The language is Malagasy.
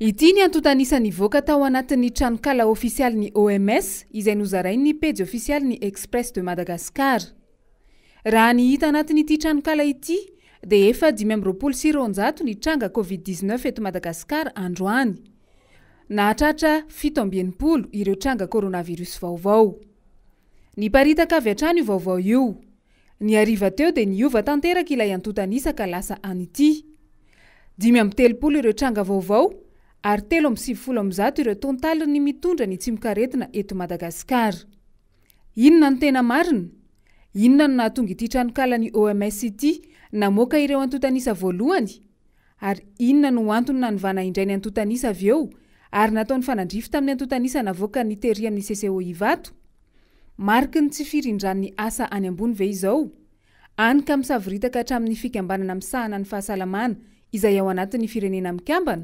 Ity ny antotanisa nivoaka tao anatin'ny tranokala ofisialy ny OMS izay nozarainy ny pejy ofisialy ny Express de Madagascar. Raha ny hita anatin'ity tranokala ity dia efa 520 ny tranga Covid-19 eto Madagasikara androany. Nahatratra 780 ireo tranga coronavirus vaovao. Niparitaka avy hatrany io vaovao io. Ny hariva teo dia niova tanteraka ilay antotanisa ka lasa an'ity. 530 ireo tranga vaovao ary 370 ireo tontaliny mitondra ny tsimikaretina eto Madagasikara. Inona ny tena marina? Inona no nahatonga ity tranokala ny OMS ity namoaka ireo antotanisa voalohany? Ary inona no antony nanivana indray ny antotanisa avy eo ary nataony fanandrify tamin'ny antotanisa navoaka ny terian'ny CCO Ivato? Mariky ny tsy firindran'ny asa any ambony ve izao? Any ka misaviritaka hatramin'ny fikambanana misahana ny fahasalamana izay ao anatin'ny firenena mikambana?